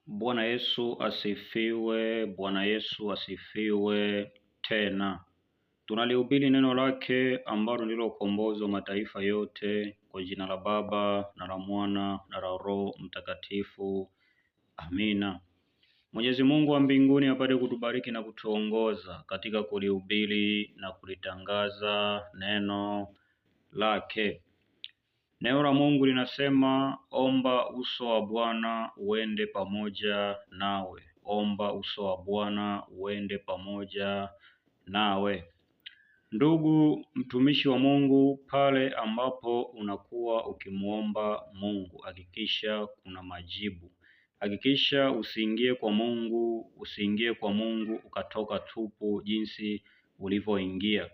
Bwana Yesu asifiwe. Bwana Yesu asifiwe tena. Tunalihubiri neno lake ambalo ndilo ukombozi wa mataifa yote, kwa jina la Baba na la Mwana na la Roho Mtakatifu. Amina. Mwenyezi Mungu wa mbinguni apate kutubariki na kutuongoza katika kulihubiri na kulitangaza neno lake. Neno la Mungu linasema, omba uso wa Bwana uende pamoja nawe. Omba uso wa Bwana uende pamoja nawe. Ndugu mtumishi wa Mungu, pale ambapo unakuwa ukimuomba Mungu, hakikisha kuna majibu. Hakikisha usiingie kwa Mungu ukatoka tupu jinsi ulivyoingia.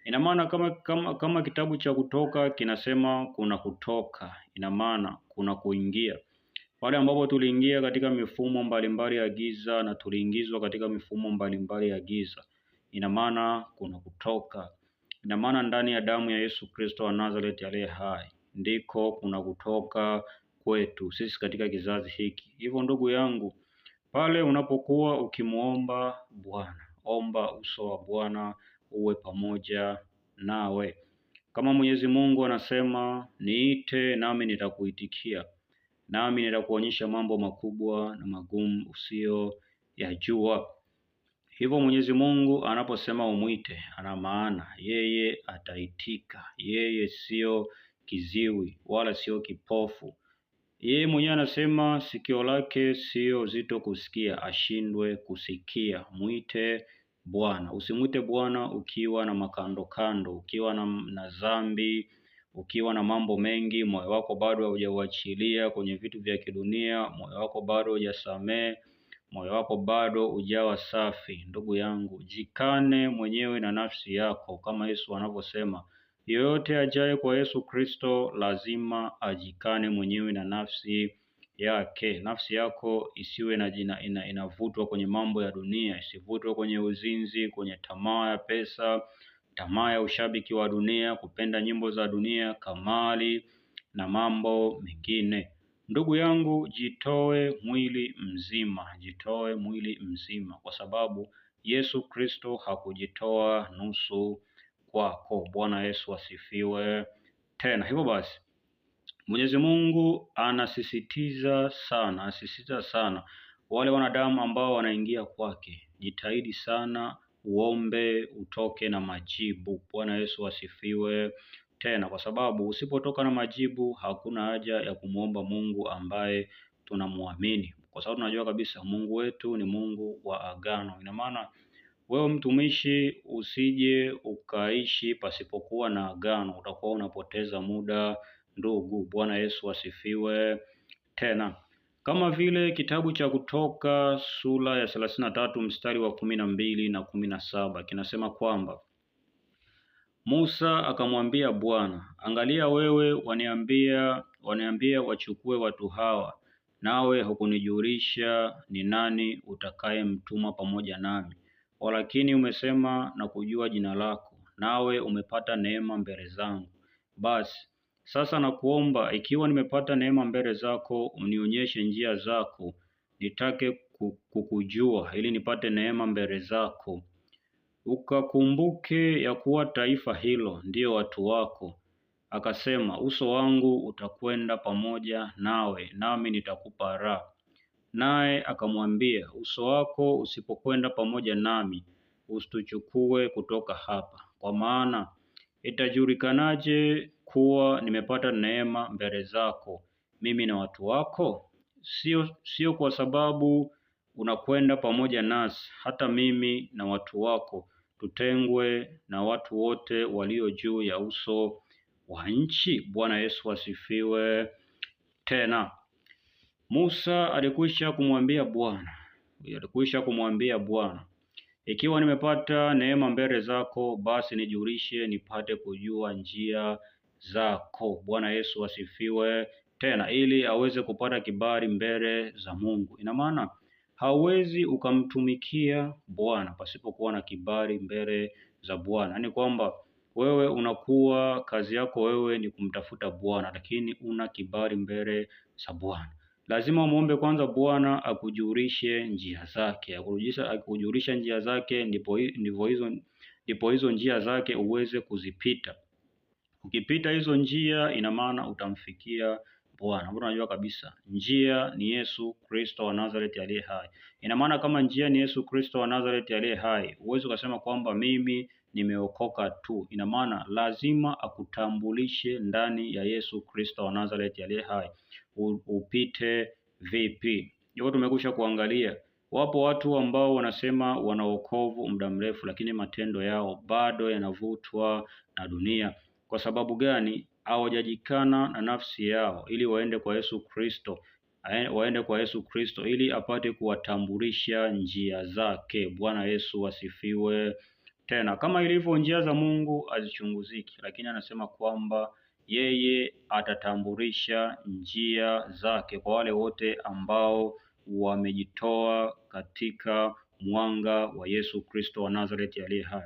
Ina maana kama kitabu cha Kutoka kinasema kuna kutoka, ina maana kuna kuingia. Pale ambapo tuliingia katika mifumo mbalimbali ya giza na tuliingizwa katika mifumo mbalimbali ya giza, ina maana kuna kutoka. Ina maana ndani ya damu ya Yesu Kristo wa Nazareti aliye hai ndiko kuna kutoka kwetu sisi katika kizazi hiki. Hivyo ndugu yangu, pale unapokuwa ukimuomba Bwana, omba uso wa Bwana uwe pamoja nawe. Kama Mwenyezi Mungu anasema, niite nami nitakuitikia, nami nitakuonyesha mambo makubwa na magumu usiyoyajua. Hivyo Mwenyezi Mungu anaposema umwite, ana maana yeye ataitika. Yeye sio kiziwi wala sio kipofu. Yeye mwenyewe anasema sikio lake sio zito kusikia, ashindwe kusikia. Mwite Bwana. Usimwite Bwana ukiwa na makando, ukiwa na dhambi, ukiwa na mambo mengi, moyo wako bado haujauachilia kwenye vitu vya kidunia, moyo wako bado hujasamehe, moyo wako bado hujawa safi. Ndugu yangu, jikane mwenyewe na nafsi yako, kama Yesu anavyosema, yoyote ajaye kwa Yesu Kristo lazima ajikane mwenyewe na nafsi yake. Nafsi yako isiwe inavutwa kwenye mambo ya dunia, isivutwe kwenye uzinzi, kwenye tamaa ya pesa, tamaa ya ushabiki wa dunia, kupenda nyimbo za dunia, kamari na mambo mengine. Ndugu yangu, jitoe mwili mzima, kwa sababu Yesu Kristo hakujitoa nusu kwako. Bwana Yesu asifiwe tena. Hivyo basi, Mwenyezi Mungu anasisitiza sana wale wanadamu ambao wanaingia kwake, jitahidi sana uombe utoke na majibu. Bwana Yesu asifiwe tena, kwa sababu usipotoka na majibu hakuna haja ya kumuomba Mungu ambaye tunamwamini, kwa sababu tunajua kabisa Mungu wetu ni Mungu wa agano. Ina maana wewe mtumishi usije ukaishi pasipokuwa na agano, utakuwa unapoteza muda ndugu. Bwana Yesu asifiwe tena. Kama vile kitabu cha Kutoka sura ya 33 mstari wa 12 na 17 kinasema kwamba Musa akamwambia Bwana, angalia, wewe waniambia wachukue watu hawa, nawe hukunijulisha ni nani utakayemtuma pamoja nami. Walakini umesema na kujua jina lako, nawe umepata neema mbele zangu. Basi sasa nakuomba, ikiwa nimepata neema mbele zako, unionyeshe njia zako, nitake kukujua, ili nipate neema mbele zako. Ukakumbuke ya kuwa taifa hilo ndio watu wako. Akasema, uso wangu utakwenda pamoja nawe, nami nitakupa raha. Naye akamwambia, uso wako usipokwenda pamoja nami, usituchukue kutoka hapa. Kwa maana itajulikanaje kuwa nimepata neema mbele zako, mimi na watu wako? Sio kwa sababu unakwenda pamoja nasi, hata mimi na watu wako tutengwe na watu wote walio juu ya uso wa nchi. Bwana Yesu asifiwe tena. Musa alikwisha kumwambia Bwana, ikiwa nimepata neema mbele zako, basi nijulishe nipate kujua njia zako. Bwana Yesu asifiwe tena, ili aweze kupata kibali mbele za Mungu. Ina maana hauwezi ukamtumikia Bwana pasipokuwa na kibali mbele za Bwana. Yaani kwamba wewe unakuwa kazi yako wewe ni kumtafuta Bwana, lakini una kibali mbele za Bwana. lazima muombe kwanza Bwana akujulishe njia zake. Akujulisha njia zake, ndipo hizo njia zake uweze kuzipita. Ukipita hizo njia, ina maana utamfikia Bwana. Unajua kabisa njia ni Yesu Kristo wa Nazareth aliye hai. Ina maana kama njia ni Yesu Kristo wa Nazareth aliye hai, uweze kusema kwamba mimi nimeokoka tu. Ina maana lazima akutambulishe ndani ya Yesu Kristo wa Nazareth aliye hai. Upite vipi? Hivyo tumekwisha kuangalia, wapo watu ambao wanasema wana wokovu muda mrefu, lakini matendo yao bado yanavutwa na dunia. Kwa sababu gani? Hawajajikana na nafsi yao ili waende kwa Yesu Kristo ili apate kuwatambulisha njia zake. Bwana Yesu asifiwe. Tena kama ilivyo njia za Mungu hazichunguziki, lakini anasema kwamba yeye atatambulisha njia zake kwa wale wote ambao wamejitoa katika mwanga wa Yesu Kristo wa Nazareth aliye hai.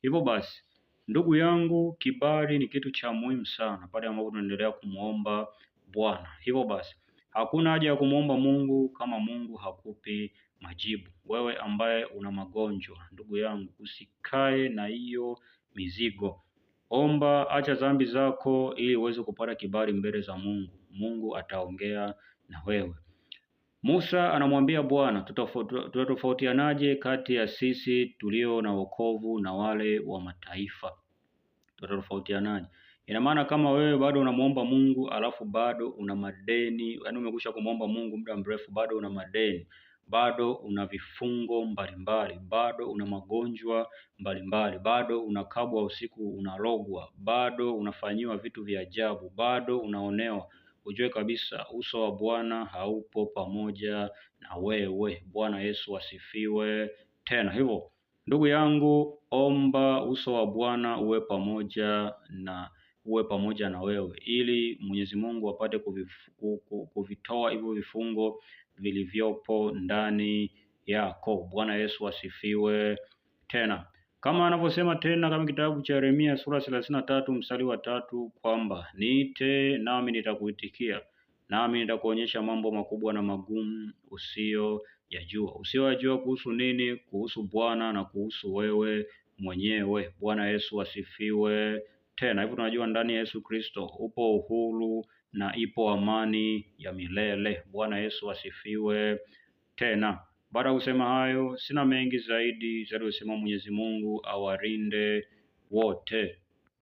Hivyo basi, ndugu yangu, kibali ni kitu cha muhimu sana pale ambapo tunaendelea kumuomba Bwana. Hivyo basi, hakuna haja ya kumuomba Mungu kama Mungu hakupi majibu. Wewe ambaye una magonjwa, ndugu yangu, usikae na hiyo mizigo. Omba, acha dhambi zako ili uweze kupata kibali mbele za Mungu. Mungu ataongea na wewe. Musa anamwambia Bwana, tutatofautianaje kati ya sisi tulio na wokovu na wale wa mataifa? Tutatofautianaje? Ina maana kama wewe bado unamuomba Mungu alafu bado una madeni, yaani umekwisha kumuomba Mungu muda mrefu, bado una madeni, bado una vifungo mbalimbali, bado una magonjwa mbalimbali, bado unakabwa usiku, unalogwa, bado unafanyiwa vitu vya ajabu, bado unaonewa, ujue kabisa uso wa Bwana haupo pamoja na wewe. Bwana Yesu asifiwe. Tena hivyo, ndugu yangu, omba uso wa Bwana uwe pamoja na wewe ili Mwenyezi Mungu apate kuvitoa hivyo vifungo vilivyopo ndani yako. Bwana Yesu asifiwe. Tena kama anavyosema tena kama kitabu cha Yeremia sura 33 mstari wa 3 kwamba niite nami nitakuitikia, nami nitakuonyesha mambo makubwa na magumu usiyojua kuhusu nini? Kuhusu Bwana na kuhusu wewe mwenyewe. Bwana Yesu asifiwe. Tena hivyo tunajua ndani ya Yesu Kristo upo uhuru na ipo amani ya milele. Bwana Yesu asifiwe. Tena baada ya kusema hayo, sina mengi zaidi kusema Mwenyezi Mungu awalinde wote.